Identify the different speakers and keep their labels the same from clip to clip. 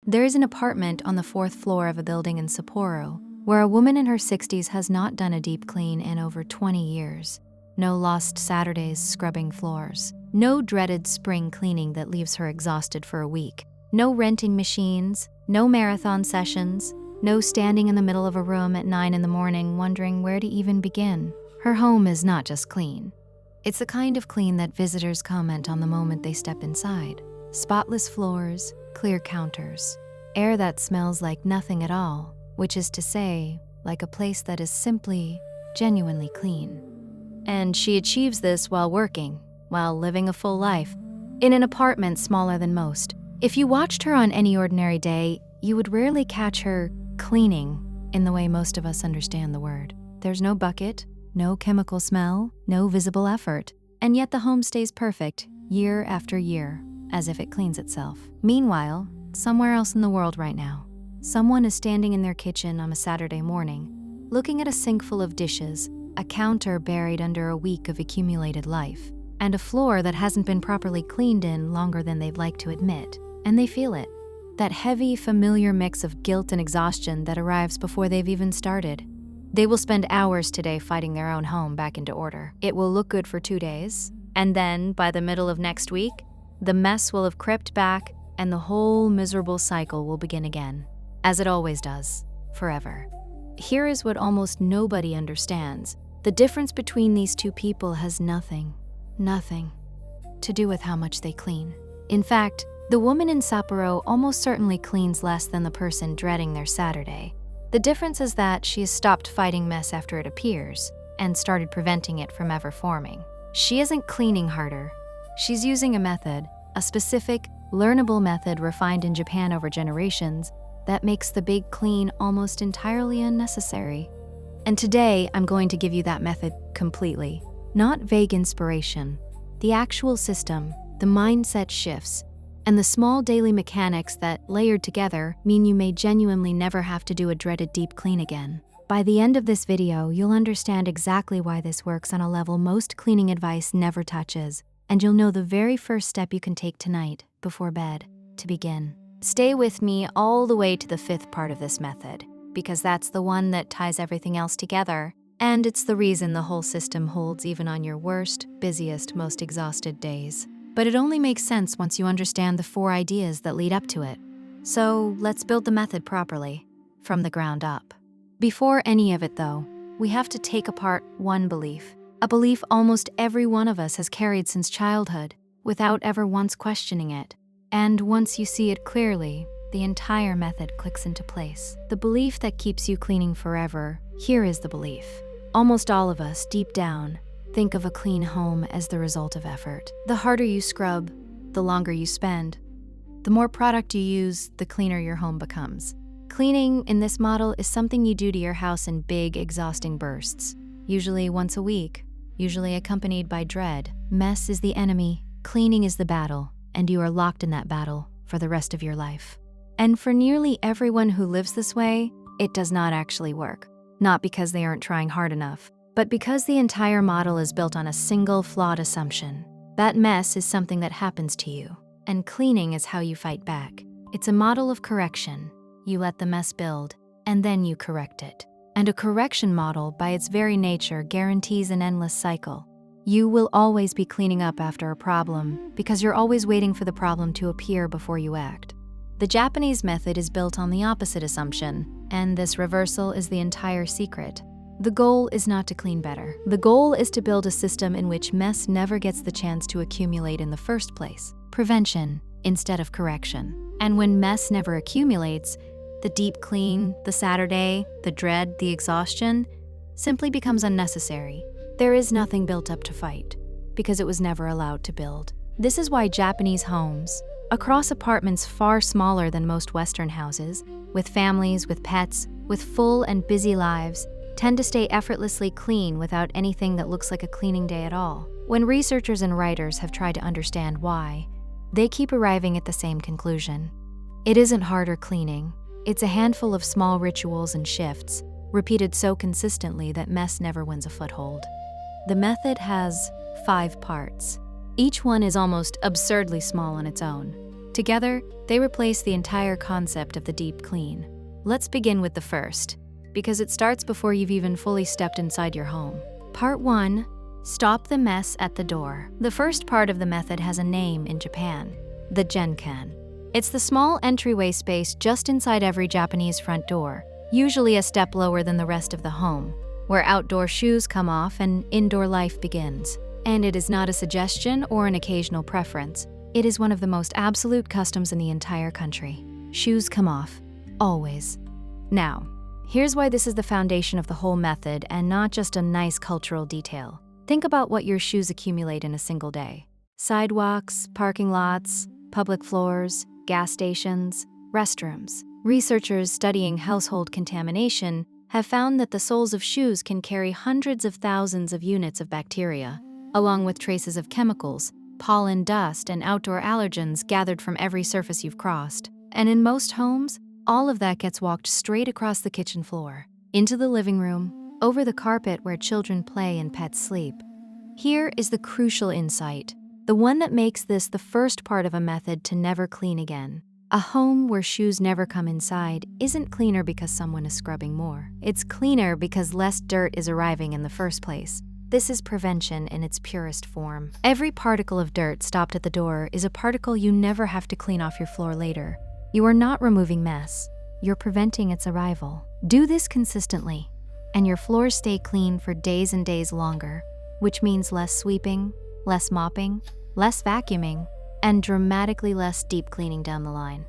Speaker 1: There is an apartment on the 4th floor of a building in Sapporo where a woman in her 60s has not done a deep clean in over 20 years. No lost Saturdays scrubbing floors. No dreaded spring cleaning that leaves her exhausted for a week. No renting machines. No marathon sessions. No standing in the middle of a room at 9 in the morning wondering where to even begin. Her home is not just clean. It's the kind of clean that visitors comment on the moment they step inside. Spotless floors, clear counters, air that smells like nothing at all, which is to say, like a place that is simply, genuinely clean. And she achieves this while working, while living a full life, in an apartment smaller than most. If you watched her on any ordinary day, you would rarely catch her cleaning in the way most of us understand the word. There's no bucket, no chemical smell, no visible effort, and yet the home stays perfect year after year, as if it cleans itself. Meanwhile, somewhere else in the world right now, someone is standing in their kitchen on a Saturday morning, looking at a sink full of dishes, a counter buried under a week of accumulated life, and a floor that hasn't been properly cleaned in longer than they'd like to admit. And they feel it. That heavy, familiar mix of guilt and exhaustion that arrives before they've even started. They will spend hours today fighting their own home back into order. It will look good for 2 days, and then, by the middle of next week, the mess will have crept back and the whole miserable cycle will begin again, as it always does, forever. Here is what almost nobody understands. The difference between these two people has nothing to do with how much they clean. In fact, the woman in Sapporo almost certainly cleans less than the person dreading their Saturday. The difference is that she has stopped fighting mess after it appears and started preventing it from ever forming. She isn't cleaning harder. She's using a method, a specific, learnable method refined in Japan over generations that makes the big clean almost entirely unnecessary. And today, I'm going to give you that method completely. Not vague inspiration. The actual system, the mindset shifts, and the small daily mechanics that, layered together, mean you may genuinely never have to do a dreaded deep clean again. By the end of this video, you'll understand exactly why this works on a level most cleaning advice never touches, and you'll know the very first step you can take tonight, before bed, to begin. Stay with me all the way to the 5th part of this method, because that's the one that ties everything else together, and it's the reason the whole system holds even on your worst, busiest, most exhausted days. But it only makes sense once you understand the 4 ideas that lead up to it. So let's build the method properly, from the ground up. Before any of it though, we have to take apart one belief, a belief almost every one of us has carried since childhood, without ever once questioning it. And once you see it clearly, the entire method clicks into place. The belief that keeps you cleaning forever, here is the belief. Almost all of us, deep down, think of a clean home as the result of effort. The harder you scrub, the longer you spend. The more product you use, the cleaner your home becomes. Cleaning, in this model, is something you do to your house in big, exhausting bursts, usually once a week, usually accompanied by dread. Mess is the enemy, cleaning is the battle, and you are locked in that battle for the rest of your life. And for nearly everyone who lives this way, it does not actually work. Not because they aren't trying hard enough, but because the entire model is built on a single flawed assumption. That mess is something that happens to you, and cleaning is how you fight back. It's a model of correction. You let the mess build, and then you correct it. And a correction model, by its very nature, guarantees an endless cycle. You will always be cleaning up after a problem because you're always waiting for the problem to appear before you act. The Japanese method is built on the opposite assumption, and this reversal is the entire secret. The goal is not to clean better. The goal is to build a system in which mess never gets the chance to accumulate in the first place. Prevention instead of correction. And when mess never accumulates, the deep clean, the Saturday, the dread, the exhaustion, simply becomes unnecessary. There is nothing built up to fight, because it was never allowed to build. This is why Japanese homes, across apartments far smaller than most Western houses, with families, with pets, with full and busy lives, tend to stay effortlessly clean without anything that looks like a cleaning day at all. When researchers and writers have tried to understand why, they keep arriving at the same conclusion. It isn't harder cleaning. It's a handful of small rituals and shifts, repeated so consistently that mess never wins a foothold. The method has 5 parts. Each one is almost absurdly small on its own. Together, they replace the entire concept of the deep clean. Let's begin with the first, because it starts before you've even fully stepped inside your home. Part 1. Stop the mess at the door. The first part of the method has a name in Japan, the genkan. It's the small entryway space just inside every Japanese front door, usually a step lower than the rest of the home, where outdoor shoes come off and indoor life begins. And it is not a suggestion or an occasional preference. It is one of the most absolute customs in the entire country. Shoes come off, always. Now, here's why this is the foundation of the whole method and not just a nice cultural detail. Think about what your shoes accumulate in a single day. Sidewalks, parking lots, public floors, gas stations, restrooms. Researchers studying household contamination have found that the soles of shoes can carry hundreds of thousands of units of bacteria, along with traces of chemicals, pollen, dust, and outdoor allergens gathered from every surface you've crossed. And in most homes, all of that gets walked straight across the kitchen floor, into the living room, over the carpet where children play and pets sleep. Here is the crucial insight, the one that makes this the first part of a method to never clean again. A home where shoes never come inside isn't cleaner because someone is scrubbing more. It's cleaner because less dirt is arriving in the first place. This is prevention in its purest form. Every particle of dirt stopped at the door is a particle you never have to clean off your floor later. You are not removing mess, you're preventing its arrival. Do this consistently, and your floors stay clean for days and days longer, which means less sweeping, less mopping, less vacuuming, and dramatically less deep cleaning down the line.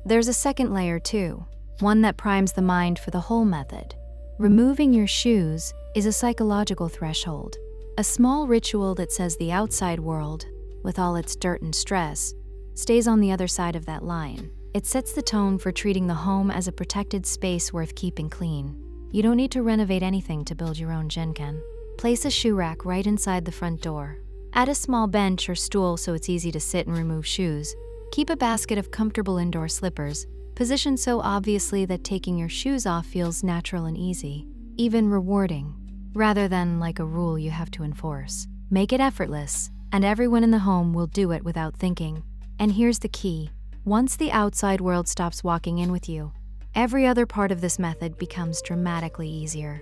Speaker 1: There's a second layer too, one that primes the mind for the whole method. Removing your shoes is a psychological threshold, a small ritual that says the outside world, with all its dirt and stress, stays on the other side of that line. It sets the tone for treating the home as a protected space worth keeping clean. You don't need to renovate anything to build your own genkan. Place a shoe rack right inside the front door. Add a small bench or stool so it's easy to sit and remove shoes. Keep a basket of comfortable indoor slippers, positioned so obviously that taking your shoes off feels natural and easy, even rewarding, rather than like a rule you have to enforce. Make it effortless, and everyone in the home will do it without thinking. And here's the key. Once the outside world stops walking in with you, every other part of this method becomes dramatically easier.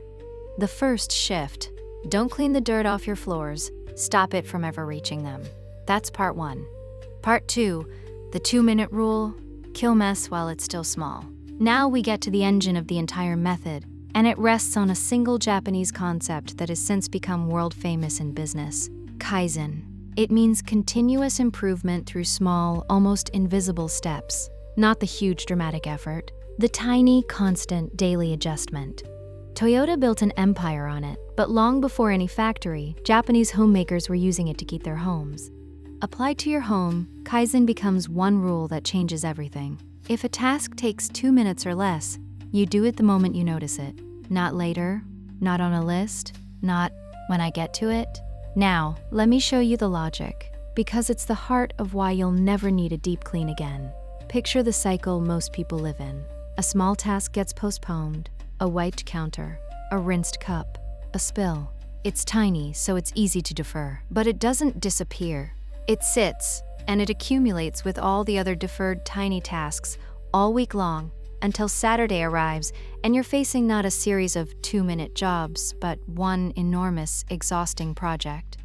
Speaker 1: The first shift. Don't clean the dirt off your floors. Stop it from ever reaching them. That's part 1. Part 2. The 2-minute rule. Kill mess while it's still small. Now we get to the engine of the entire method, and it rests on a single Japanese concept that has since become world famous in business: Kaizen. It means continuous improvement through small, almost invisible steps, not the huge dramatic effort, the tiny, constant daily adjustment. Toyota built an empire on it, but long before any factory, Japanese homemakers were using it to keep their homes. Applied to your home, Kaizen becomes one rule that changes everything. If a task takes 2 minutes or less, you do it the moment you notice it. Not later, not on a list, not when I get to it. Now, let me show you the logic, because it's the heart of why you'll never need a deep clean again. Picture the cycle most people live in. A small task gets postponed, a wiped counter, a rinsed cup, a spill. It's tiny, so it's easy to defer, but it doesn't disappear. It sits, and it accumulates with all the other deferred tiny tasks all week long until Saturday arrives and you're facing not a series of 2-minute jobs, but one enormous, exhausting project.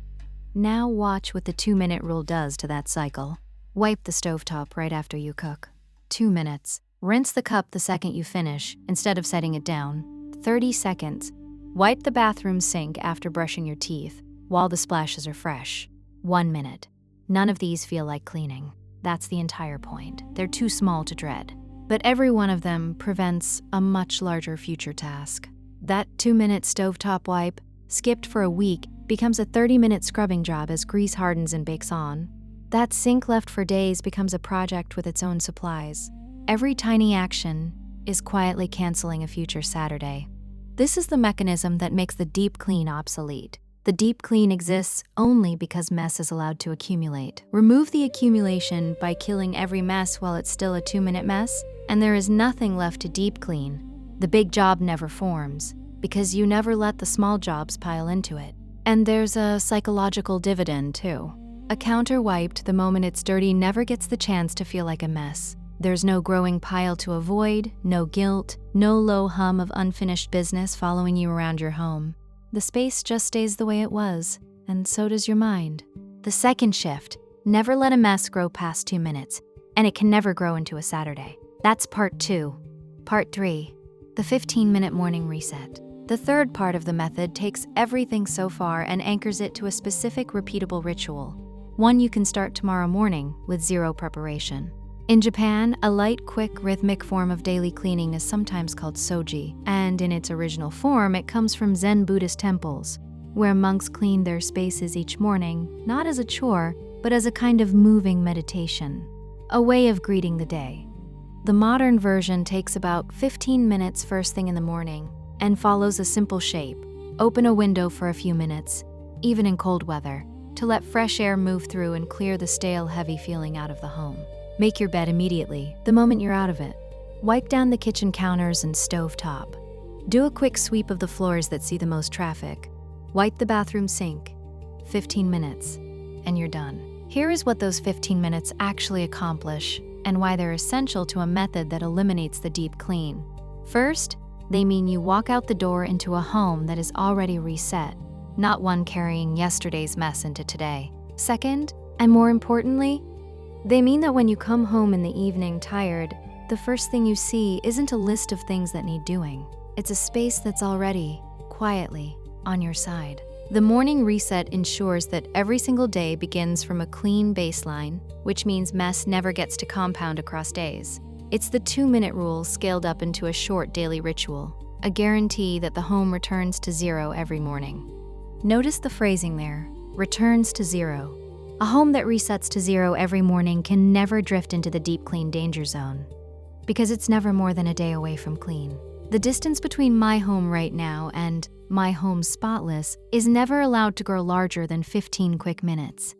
Speaker 1: Now watch what the 2-minute rule does to that cycle. Wipe the stovetop right after you cook. 2 minutes. Rinse the cup the second you finish, instead of setting it down. 30 seconds. Wipe the bathroom sink after brushing your teeth, while the splashes are fresh. 1 minute. None of these feel like cleaning. That's the entire point. They're too small to dread. But every one of them prevents a much larger future task. That 2-minute stovetop wipe, skipped for a week, becomes a 30-minute scrubbing job as grease hardens and bakes on. That sink left for days becomes a project with its own supplies. Every tiny action is quietly canceling a future Saturday. This is the mechanism that makes the deep clean obsolete. The deep clean exists only because mess is allowed to accumulate. Remove the accumulation by killing every mess while it's still a 2-minute mess, and there is nothing left to deep clean. The big job never forms, because you never let the small jobs pile into it. And there's a psychological dividend too. A counter wiped the moment it's dirty never gets the chance to feel like a mess. There's no growing pile to avoid, no guilt, no low hum of unfinished business following you around your home. The space just stays the way it was, and so does your mind. The second shift: never let a mess grow past 2 minutes, and it can never grow into a Saturday. That's part 2. Part 3: the 15-minute morning reset. The third part of the method takes everything so far and anchors it to a specific repeatable ritual, one you can start tomorrow morning with zero preparation. In Japan, a light, quick, rhythmic form of daily cleaning is sometimes called soji, and in its original form, it comes from Zen Buddhist temples, where monks clean their spaces each morning, not as a chore, but as a kind of moving meditation, a way of greeting the day. The modern version takes about 15 minutes first thing in the morning and follows a simple shape. Open a window for a few minutes, even in cold weather, to let fresh air move through and clear the stale, heavy feeling out of the home. Make your bed immediately, the moment you're out of it. Wipe down the kitchen counters and stove top. Do a quick sweep of the floors that see the most traffic. Wipe the bathroom sink. 15 minutes, and you're done. Here is what those 15 minutes actually accomplish, and why they're essential to a method that eliminates the deep clean. First, they mean you walk out the door into a home that is already reset, not one carrying yesterday's mess into today. Second, and more importantly, they mean that when you come home in the evening tired, the first thing you see isn't a list of things that need doing. It's a space that's already, quietly, on your side. The morning reset ensures that every single day begins from a clean baseline, which means mess never gets to compound across days. It's the 2-minute rule scaled up into a short daily ritual, a guarantee that the home returns to zero every morning. Notice the phrasing there, returns to zero. A home that resets to zero every morning can never drift into the deep clean danger zone, because it's never more than a day away from clean. The distance between my home right now and my home spotless is never allowed to grow larger than 15 quick minutes.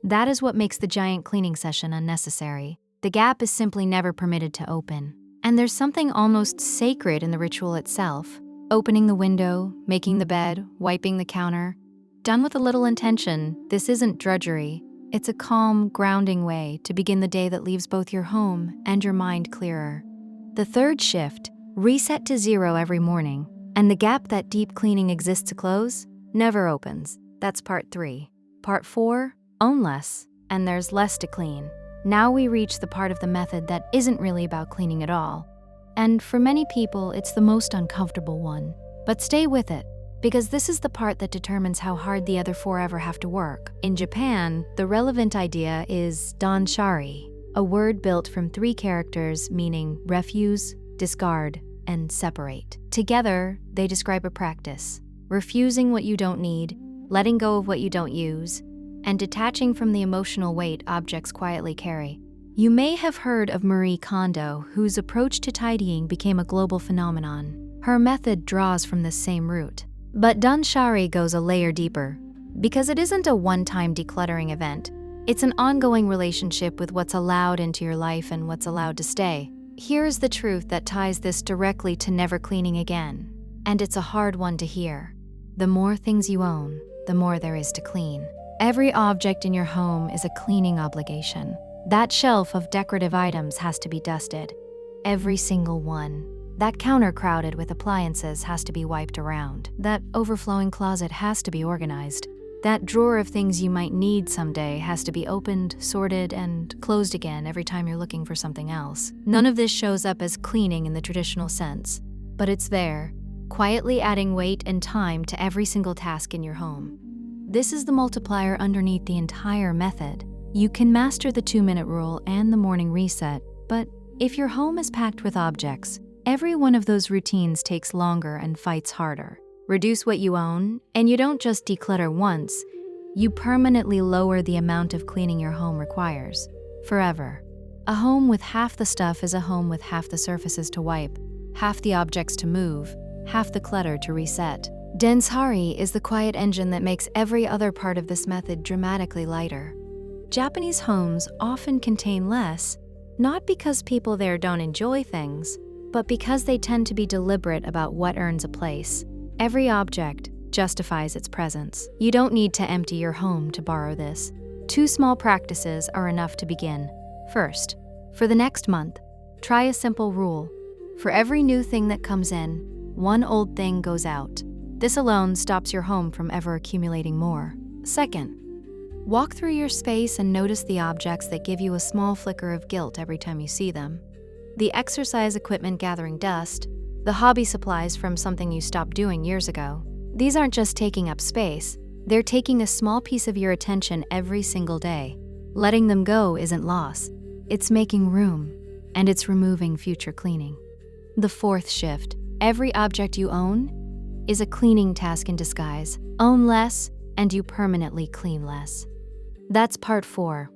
Speaker 1: That is what makes the giant cleaning session unnecessary. The gap is simply never permitted to open. And there's something almost sacred in the ritual itself. Opening the window, making the bed, wiping the counter. Done with a little intention, this isn't drudgery. It's a calm, grounding way to begin the day that leaves both your home and your mind clearer. The third shift, reset to zero every morning, and the gap that deep cleaning exists to close never opens. That's part 3. Part 4, own less, and there's less to clean. Now we reach the part of the method that isn't really about cleaning at all. And for many people, it's the most uncomfortable one. But stay with it, because this is the part that determines how hard the other 4 ever have to work. In Japan, the relevant idea is danshari, a word built from 3 characters meaning refuse, discard, and separate. Together, they describe a practice: refusing what you don't need, letting go of what you don't use, and detaching from the emotional weight objects quietly carry. You may have heard of Marie Kondo, whose approach to tidying became a global phenomenon. Her method draws from this same root. But danshari goes a layer deeper, because it isn't a one-time decluttering event. It's an ongoing relationship with what's allowed into your life and what's allowed to stay. Here's the truth that ties this directly to never cleaning again. And it's a hard one to hear. The more things you own, the more there is to clean. Every object in your home is a cleaning obligation. That shelf of decorative items has to be dusted. Every single one. That counter crowded with appliances has to be wiped around. That overflowing closet has to be organized. That drawer of things you might need someday has to be opened, sorted, and closed again every time you're looking for something else. None of this shows up as cleaning in the traditional sense, but it's there, quietly adding weight and time to every single task in your home. This is the multiplier underneath the entire method. You can master the 2-minute rule and the morning reset, but if your home is packed with objects, every one of those routines takes longer and fights harder. Reduce what you own, and you don't just declutter once, you permanently lower the amount of cleaning your home requires. Forever. A home with half the stuff is a home with half the surfaces to wipe, half the objects to move, half the clutter to reset. Danshari is the quiet engine that makes every other part of this method dramatically lighter. Japanese homes often contain less, not because people there don't enjoy things, but because they tend to be deliberate about what earns a place. Every object justifies its presence. You don't need to empty your home to borrow this. 2 small practices are enough to begin. First, for the next month, try a simple rule. For every new thing that comes in, one old thing goes out. This alone stops your home from ever accumulating more. Second, walk through your space and notice the objects that give you a small flicker of guilt every time you see them. The exercise equipment gathering dust, the hobby supplies from something you stopped doing years ago. These aren't just taking up space, they're taking a small piece of your attention every single day. Letting them go isn't loss, it's making room, and it's removing future cleaning. The fourth shift, every object you own is a cleaning task in disguise. Own less, and you permanently clean less. That's part 4.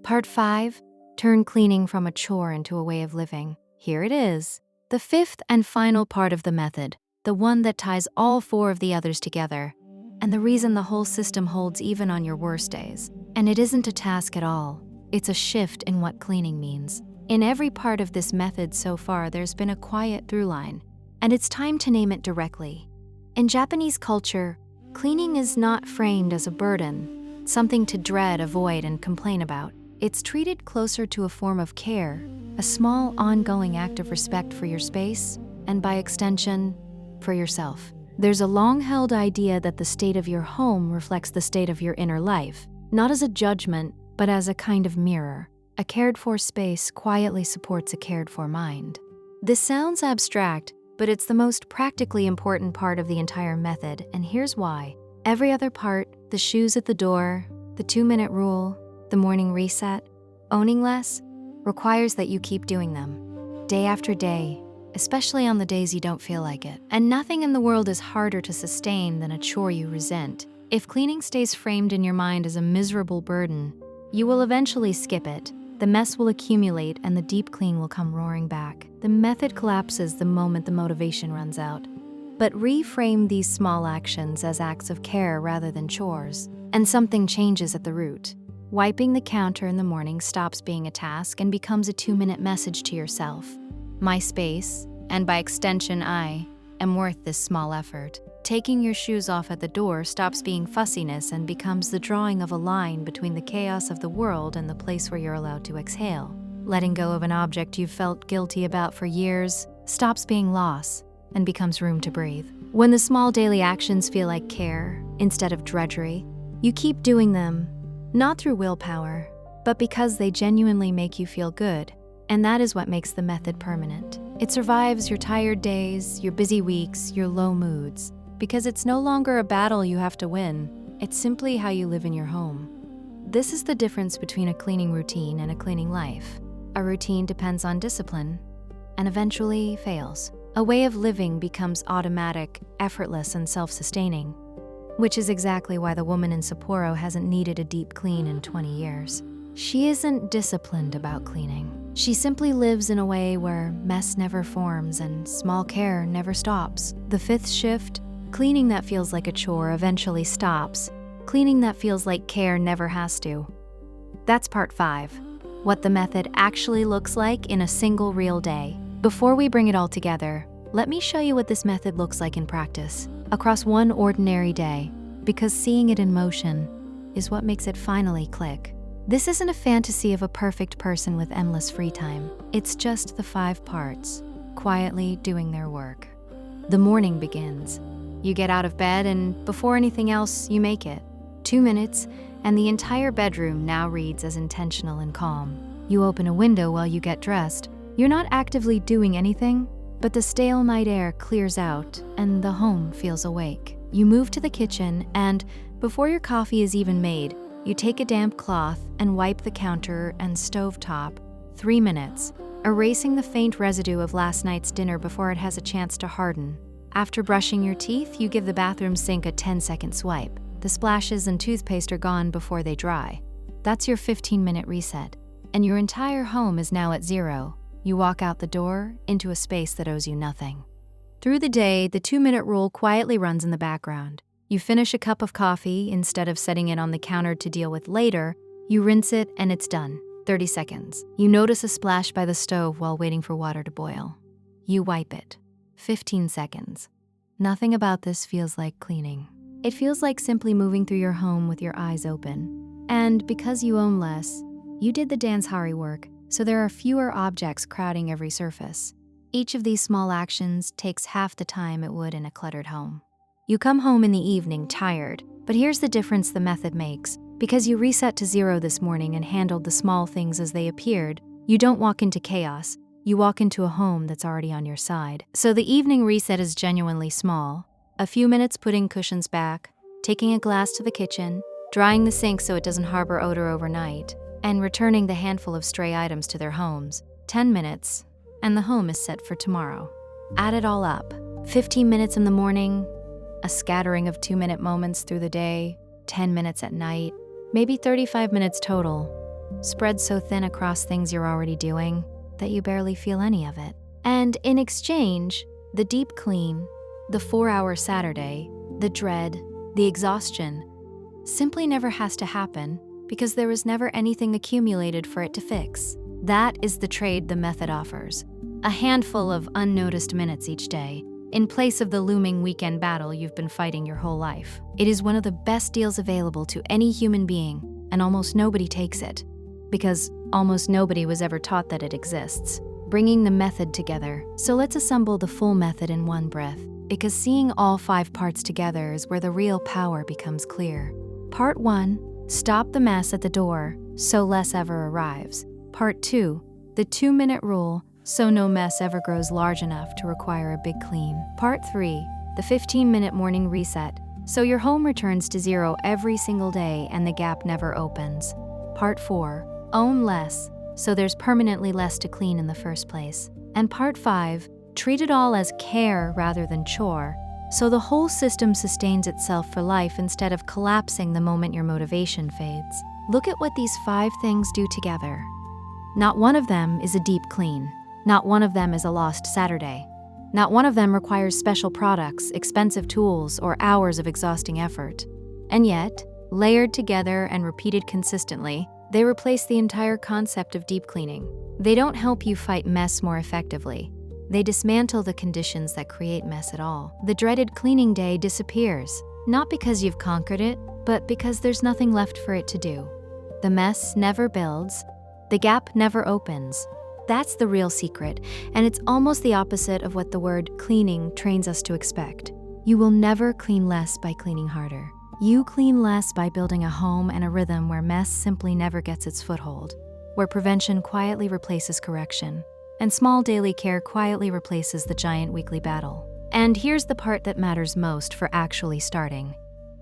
Speaker 1: Part 5, turn cleaning from a chore into a way of living. Here it is. The fifth and final part of the method, the one that ties all 4 of the others together, and the reason the whole system holds even on your worst days. And it isn't a task at all, it's a shift in what cleaning means. In every part of this method so far, there's been a quiet through line, and it's time to name it directly. In Japanese culture, cleaning is not framed as a burden, something to dread, avoid, and complain about. It's treated closer to a form of care, a small, ongoing act of respect for your space, and by extension, for yourself. There's a long-held idea that the state of your home reflects the state of your inner life, not as a judgment, but as a kind of mirror. A cared-for space quietly supports a cared-for mind. This sounds abstract, but it's the most practically important part of the entire method, and here's why. Every other part, the shoes at the door, the 2-minute rule, the morning reset, owning less, requires that you keep doing them, day after day, especially on the days you don't feel like it. And nothing in the world is harder to sustain than a chore you resent. If cleaning stays framed in your mind as a miserable burden, you will eventually skip it. The mess will accumulate and the deep clean will come roaring back. The method collapses the moment the motivation runs out. But reframe these small actions as acts of care rather than chores, and something changes at the root. Wiping the counter in the morning stops being a task and becomes a 2-minute message to yourself. My space, and by extension I, am worth this small effort. Taking your shoes off at the door stops being fussiness and becomes the drawing of a line between the chaos of the world and the place where you're allowed to exhale. Letting go of an object you've felt guilty about for years stops being loss and becomes room to breathe. When the small daily actions feel like care instead of drudgery, you keep doing them, not through willpower, but because they genuinely make you feel good, and that is what makes the method permanent. It survives your tired days, your busy weeks, your low moods, because it's no longer a battle you have to win, it's simply how you live in your home. This is the difference between a cleaning routine and a cleaning life. A routine depends on discipline, and eventually fails. A way of living becomes automatic, effortless, and self-sustaining, which is exactly why the woman in Sapporo hasn't needed a deep clean in 20 years. She isn't disciplined about cleaning. She simply lives in a way where mess never forms and small care never stops. The fifth shift, cleaning that feels like a chore eventually stops. Cleaning that feels like care never has to. That's part 5, what the method actually looks like in a single real day. Before we bring it all together, let me show you what this method looks like in practice, across one ordinary day, because seeing it in motion is what makes it finally click. This isn't a fantasy of a perfect person with endless free time. It's just the 5 parts, quietly doing their work. The morning begins. You get out of bed and before anything else, you make it. 2 minutes, and the entire bedroom now reads as intentional and calm. You open a window while you get dressed. You're not actively doing anything, but the stale night air clears out and the home feels awake. You move to the kitchen and, before your coffee is even made, you take a damp cloth and wipe the counter and stovetop. 3 minutes, erasing the faint residue of last night's dinner before it has a chance to harden. After brushing your teeth, you give the bathroom sink a 10-second swipe. The splashes and toothpaste are gone before they dry. That's your 15-minute reset, and your entire home is now at 0. You walk out the door into a space that owes you nothing. Through the day, the 2-minute rule quietly runs in the background. You finish a cup of coffee instead of setting it on the counter to deal with later. You rinse it and it's done. 30 seconds. You notice a splash by the stove while waiting for water to boil. You wipe it. 15 seconds. Nothing about this feels like cleaning. It feels like simply moving through your home with your eyes open. And because you own less, you did the dance Hari work, so there are fewer objects crowding every surface. Each of these small actions takes half the time it would in a cluttered home. You come home in the evening tired, but here's the difference the method makes. Because you reset to zero this morning and handled the small things as they appeared, you don't walk into chaos, you walk into a home that's already on your side. So the evening reset is genuinely small. A few minutes putting cushions back, taking a glass to the kitchen, drying the sink so it doesn't harbor odor overnight, and returning the handful of stray items to their homes. 10 minutes, and the home is set for tomorrow. Add it all up. 15 minutes in the morning, a scattering of 2-minute moments through the day, 10 minutes at night, maybe 35 minutes total, spread so thin across things you're already doing that you barely feel any of it. And in exchange, the deep clean, the 4-hour Saturday, the dread, the exhaustion, simply never has to happen because there was never anything accumulated for it to fix. That is the trade the method offers. A handful of unnoticed minutes each day, in place of the looming weekend battle you've been fighting your whole life. It is one of the best deals available to any human being, and almost nobody takes it, because almost nobody was ever taught that it exists. Bringing the method together. So let's assemble the full method in one breath, because seeing all 5 parts together is where the real power becomes clear. Part 1, stop the mess at the door so less ever arrives. Part 2, the 2-minute rule so no mess ever grows large enough to require a big clean. Part 3, the 15-minute morning reset so your home returns to zero every single day and the gap never opens. Part 4, own less so there's permanently less to clean in the first place. And Part 5, treat it all as care rather than chore, so the whole system sustains itself for life instead of collapsing the moment your motivation fades. Look at what these 5 things do together. Not one of them is a deep clean. Not one of them is a lost Saturday. Not one of them requires special products, expensive tools, or hours of exhausting effort. And yet, layered together and repeated consistently, they replace the entire concept of deep cleaning. They don't help you fight mess more effectively. They dismantle the conditions that create mess at all. The dreaded cleaning day disappears, not because you've conquered it, but because there's nothing left for it to do. The mess never builds. The gap never opens. That's the real secret, and it's almost the opposite of what the word cleaning trains us to expect. You will never clean less by cleaning harder. You clean less by building a home and a rhythm where mess simply never gets its foothold, where prevention quietly replaces correction, and small daily care quietly replaces the giant weekly battle. And here's the part that matters most for actually starting.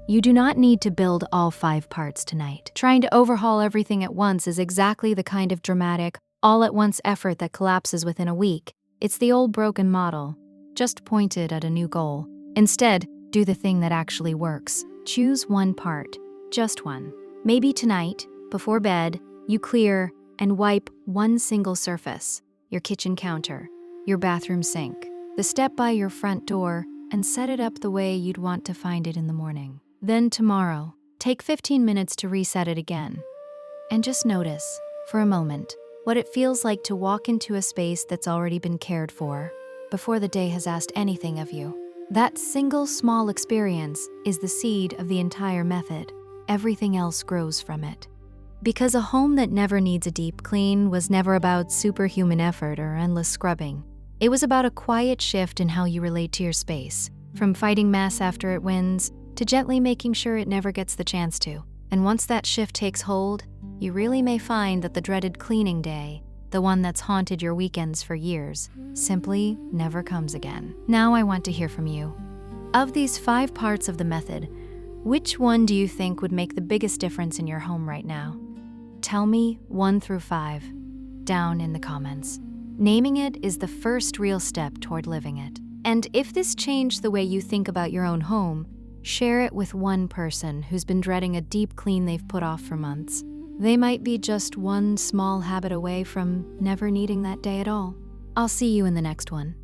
Speaker 1: You do not need to build all 5 parts tonight. Trying to overhaul everything at once is exactly the kind of dramatic, all-at-once effort that collapses within a week. It's the old broken model, just pointed at a new goal. Instead, do the thing that actually works. Choose one part, just one. Maybe tonight, before bed, you clear and wipe one single surface, your kitchen counter, your bathroom sink, the step by your front door, and set it up the way you'd want to find it in the morning. Then tomorrow, take 15 minutes to reset it again. And just notice, for a moment, what it feels like to walk into a space that's already been cared for, before the day has asked anything of you. That single small experience is the seed of the entire method. Everything else grows from it. Because a home that never needs a deep clean was never about superhuman effort or endless scrubbing. It was about a quiet shift in how you relate to your space, from fighting mess after it wins, to gently making sure it never gets the chance to. And once that shift takes hold, you really may find that the dreaded cleaning day, the one that's haunted your weekends for years, simply never comes again. Now I want to hear from you. Of these 5 parts of the method, which one do you think would make the biggest difference in your home right now? Tell me 1 through 5, down in the comments. Naming it is the first real step toward living it. And if this changed the way you think about your own home, share it with one person who's been dreading a deep clean they've put off for months. They might be just one small habit away from never needing that day at all. I'll see you in the next one.